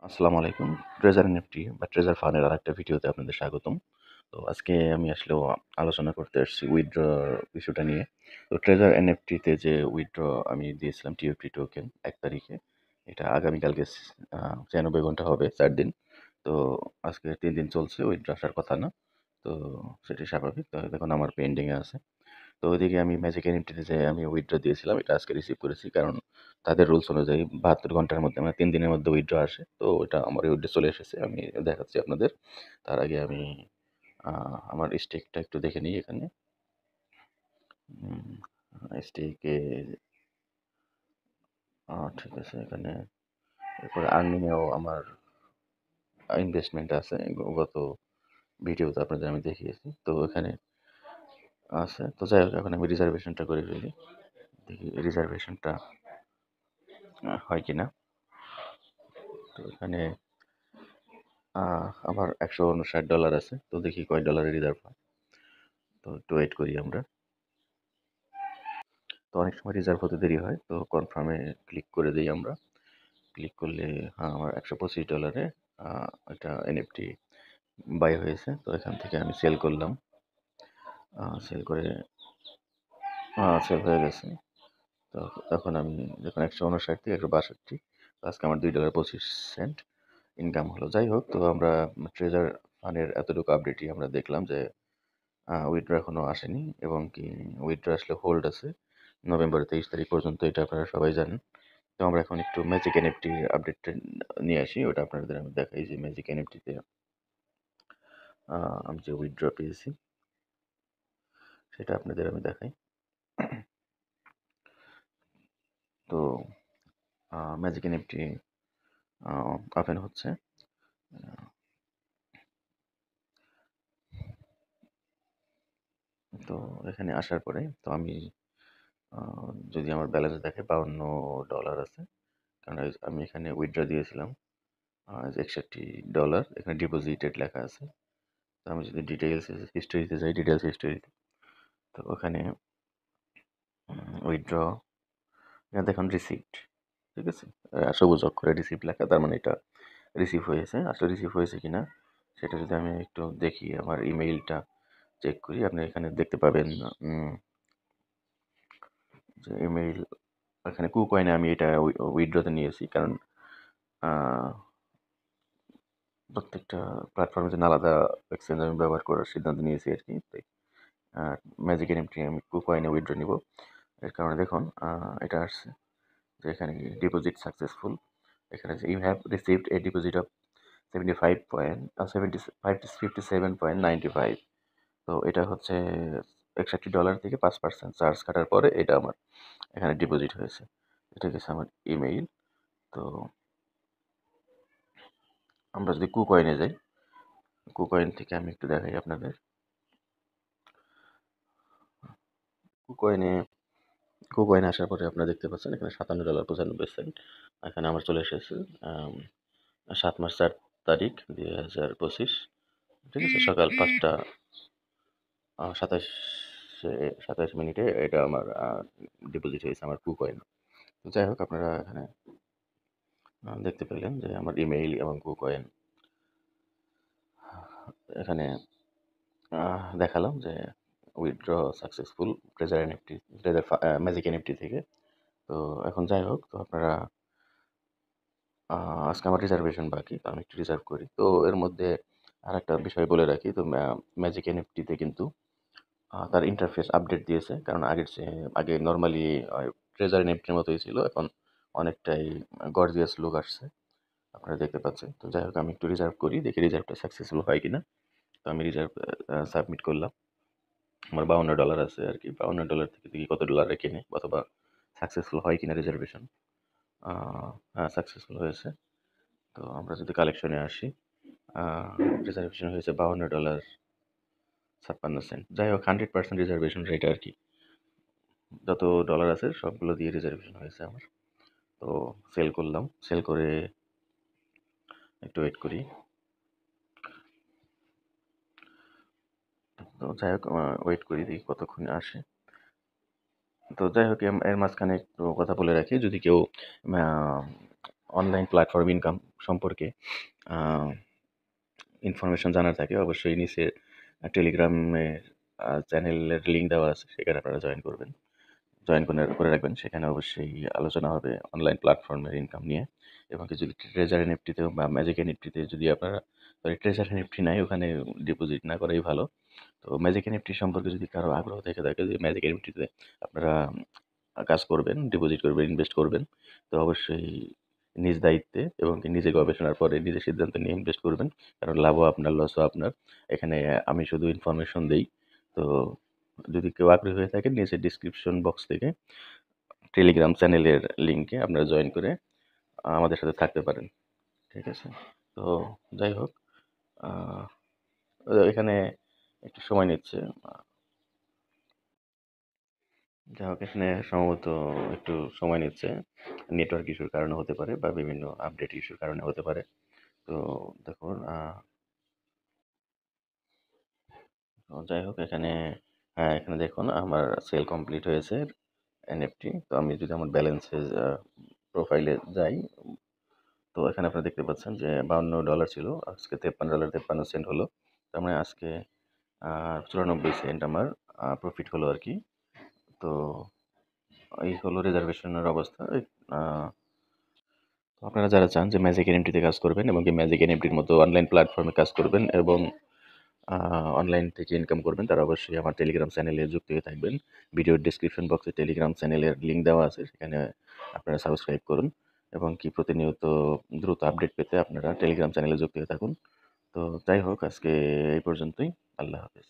আসসালামু আলাইকুম। Treasure NFT বা ট্রেজার ফান্ডের আরেকটা ভিডিওতে আপনাদের স্বাগতম। তো আজকে আমি আসলেও আলোচনা করতে আসছি উইথড্র ইস্যুটা নিয়ে। তো ট্রেজার এনএফটিতে যে উইথড্র আমি দিয়েছিলাম টিএফটি টোকেন ১ তারিখে, এটা আগামীকালকে ৯৬ ঘন্টা হবে, ৪ দিন। তো আজকে ৩ দিন চলছে, উইথড্র আসার কথা না। তো সেটি স্বাভাবিক। তো দেখুন আমার পেন্ডিংয়ে আছে। তো ওইদিকে আমি ম্যাজিক এনএফটিতে যে আমি উইথড্র দিয়েছিলাম এটা আজকে রিসিভ করেছি, কারণ তাদের রুলস অনুযায়ী ৭২ ঘন্টার মধ্যে মানে ৩ দিনের মধ্যে উইথড্র আসে। তো ওটা আমার উইথড্র চলে এসেছে, আমি দেখাচ্ছি আপনাদের। তার আগে আমি আমার স্টেকটা একটু দেখে নিই এখানে। স্টেকে ঠিক আছে, এখানে এরপরে আর্নিংয়েও আমার ইনভেস্টমেন্ট আছে, গত ভিডিওতে আপনাদের আমি দেখিয়েছি। তো এখানে আছে। তো যাই হোক, এখন আমি রিজার্ভেশনটা করে ফেলি, দেখি রিজার্ভেশনটা হয় কিনা। তো এখানে আমার $১৫৯ আছে। তো দেখি কয় ডলারের রিজার্ভ হয়। তো একটু ওয়েট করি আমরা। তো অনেক সময় রিজার্ভ হতে দেরি হয়, তো কনফার্মে ক্লিক করে দিই আমরা। ক্লিক করলে আমার $১২৫ একটা এনএফটি বাই হয়েছে। তো এখান থেকে আমি সেল করলাম। সেল করে সেল হয়ে গেছে। তো এখন আমি দেখুন ১৫৯ থেকে ১৬২। আজকে আমার $২.২৫ ইনকাম হলো। যাই হোক, তো আমরা ট্রেজার ফান্ডের এতটুকু আপডেটই আমরা দেখলাম যে উইথড্র এখনও আসেনি, এবং কি উইথড্র আসলে হোল্ড আছে নভেম্বরের ২৩ তারিখ পর্যন্ত, এটা আপনারা সবাই জানেন। তো আমরা এখন একটু ম্যাজিক এনএফটি আপডেটটা নিয়ে আসি, ওটা আপনাদের আমি দেখাই যে ম্যাজিক এনএফটিতে আমি যে উইথড্র পেয়েছি সেটা আপনাদের আমি দেখাই। তো ম্যাজিক এনএফটি ওপেন হচ্ছে। তো এখানে আসার পরে তো আমি যদি আমার ব্যালেন্স দেখে $৫২ আছে, কারণ আমি এখানে উইথড্র দিয়েছিলাম $৬১। এখানে ডিপোজিটেড লেখা আছে। তো আমি যদি ডিটেলস হিস্টোরিতে যাই, ডিটেলস হিস্টোরিতে, তো ওখানে উইথড্র, এখানে দেখুন রিসিপ্ট, ঠিক আছে, সবুজ অক্ষরে রিসিপ্ট লেখা, তার মানে এটা রিসিভ হয়েছে। আসলে রিসিভ হয়েছে কিনা সেটা যদি আমি একটু দেখি, আমার ইমেইলটা চেক করি, আপনি এখানে দেখতে পাবেন যে ইমেইল, এখানে কুকয়েনে আমি এটা উইথড্রতে নিয়েছি, কারণ প্রত্যেকটা প্ল্যাটফর্মের জন্য আলাদা এক্সচেঞ্জ আমি ব্যবহার করার সিদ্ধান্ত নিয়েছি আর কি। তাই ম্যাজিক এনএফটি আমি কুকয়েনে উইথড্র নিব। এর কারণে দেখুন এটা আসছে যে এখানে ডিপোজিট সাকসেসফুল। এখানে যে you have received a deposit of 57.95। তো এটা হচ্ছে $৬১ থেকে 5% চার্জ কাটার পরে এটা আমার এখানে ডিপোজিট হয়েছে। এটা গেছে আমার ইমেইল। তো আমরা যদি কুকয়েনে যাই, কুকয়েন থেকে আমি একটু দেখাই আপনাদের। কুকয়েনে কুকয়েনে আসার পরে আপনারা দেখতে পাচ্ছেন এখানে $57.95। এখানে আমার চলে এসেছে ৭ মার্চ ৪ তারিখ ২০২৫, ঠিক আছে, সকাল ৫টা ২৭ মিনিটে এটা আমার ডিপোজিট হয়েছে আমার কুকয়েন। তো যাই হোক, আপনারা এখানে দেখতে পেলেন যে আমার ইমেইল এবং কুকয়েন এখানে দেখালাম যে withdraw successful treasure NFT, treasure magic NFT থেকে। তো এখন যাই হোক, তো আপনারা আজকে আমার রিজার্ভেশন বাকি, তো আমি একটু রিজার্ভ করি। তো এর মধ্যে আর একটা বিষয় বলে রাখি, তো ম্যাজিক এনএফটিতে কিন্তু তার ইন্টারফেস আপডেট দিয়েছে, কারণ আগে নর্মালি ট্রেজার এনএফটির মতোই ছিল, এখন অনেকটাই গর্জিয়াস লুক আসছে, আপনারা দেখতে পাচ্ছেন। তো যাই হোক, আমি একটু রিজার্ভ করি, দেখি রিজার্ভটা সাকসেসফুল হয় কিনা। তো আমি রিজার্ভ সাবমিট করলাম। আমার $৫২ আছে আর কি। $৫২ থেকে দেখি কত ডলারে কেনে, অথবা সাকসেসফুল হয় কিনা রিজার্ভেশন। হ্যাঁ, সাকসেসফুল হয়েছে। তো আমরা যদি কালেকশনে আসি, রিজার্ভেশন হয়েছে $৫২.৫৬। যাই হোক, 100% রিজার্ভেশন রেট আর কি। যত ডলার আছে সবগুলো দিয়ে রিজার্ভেশন হয়েছে আমার। তো সেল করলাম, সেল করে একটু ওয়েট করি। তো যাই হোক, ওয়েট করি দেখি কতক্ষণে আসে। তো যাই হোক, এর মাঝখানে একটু কথা বলে রাখি, যদি কেউ অনলাইন প্ল্যাটফর্ম ইনকাম সম্পর্কে ইনফরমেশন জানার থাকে, অবশ্যই নিচে টেলিগ্রামের চ্যানেলের লিঙ্ক দেওয়া আছে, সেখানে আপনারা জয়েন করবেন, জয়েন করে রাখবেন। সেখানে অবশ্যই আলোচনা হবে অনলাইন প্ল্যাটফর্মের ইনকাম নিয়ে। এবং কি যদি ট্রেজার এনএফটিতেও বা ম্যাজিক এনএফটিতে যদি আপনারা, সরি ট্রেজার এনএফটি নাই, ওখানে ডিপোজিট না করাই ভালো। তো ম্যাজিক এনএফটি সম্পর্কে যদি কারো আগ্রহ থেকে থাকে যে ম্যাজিক এনএফটিতে আপনারা কাজ করবেন, ডিপোজিট করবেন, ইনভেস্ট করবেন, তো অবশ্যই নিজ দায়িত্বে এবং কি নিজে গবেষণার পরে নিজে সিদ্ধান্ত নিয়ে ইনভেস্ট করবেন। কারণ লাভও আপনার, লসও আপনার। এখানে আমি শুধু ইনফরমেশন দেই। তো যদি কেউ আগ্রহী হয়ে থাকেন, নিচে ডিসক্রিপশন বক্স থেকে টেলিগ্রাম চ্যানেলের লিঙ্কে আপনারা জয়েন করে আমাদের সাথে থাকতে পারেন। ঠিক আছে? তো যাই হোক, আহ, এখানে একটু সময় নিচ্ছে। যাই হোক, এখানে সম্ভবত একটু সময় নিচ্ছে, নেটওয়ার্ক ইস্যুর কারণে হতে পারে বা বিভিন্ন আপডেট ইস্যুর কারণে হতে পারে। তো দেখুন, যাই হোক, এখানে হ্যাঁ, এখানে দেখুন আমার সেল কমপ্লিট হয়েছে এনএফটি। তো আমি যদি আমার ব্যালেন্সে প্রোফাইলে যাই, তো এখানে আপনারা দেখতে পাচ্ছেন যে $52 ছিল, আজকে $53.53 হলো। তার মানে আজকে 94 সেন্ট আমার প্রফিট হলো আর কি। তো এই হলো রিজার্ভেশনের অবস্থা। তো আপনারা যারা চান যে ম্যাজিক এনএফটিতে কাজ করবেন এবং কি ম্যাজিক এনএফটির মতো অনলাইন প্ল্যাটফর্মে কাজ করবেন এবং অনলাইন থেকে ইনকাম করবেন, তারা অবশ্যই আমার টেলিগ্রাম চ্যানেলে যুক্ত হয়ে থাকবেন। ভিডিওর ডিসক্রিপশন বক্সে টেলিগ্রাম চ্যানেলের লিঙ্ক দেওয়া আছে, সেখানে আপনারা সাবস্ক্রাইব করুন এবং কি প্রতিনিয়ত দ্রুত আপডেট পেতে আপনারা টেলিগ্রাম চ্যানেলে যুক্ত হয়ে থাকুন। তো যাই হোক, আজকে এই পর্যন্তই। আল্লাহ হাফেজ।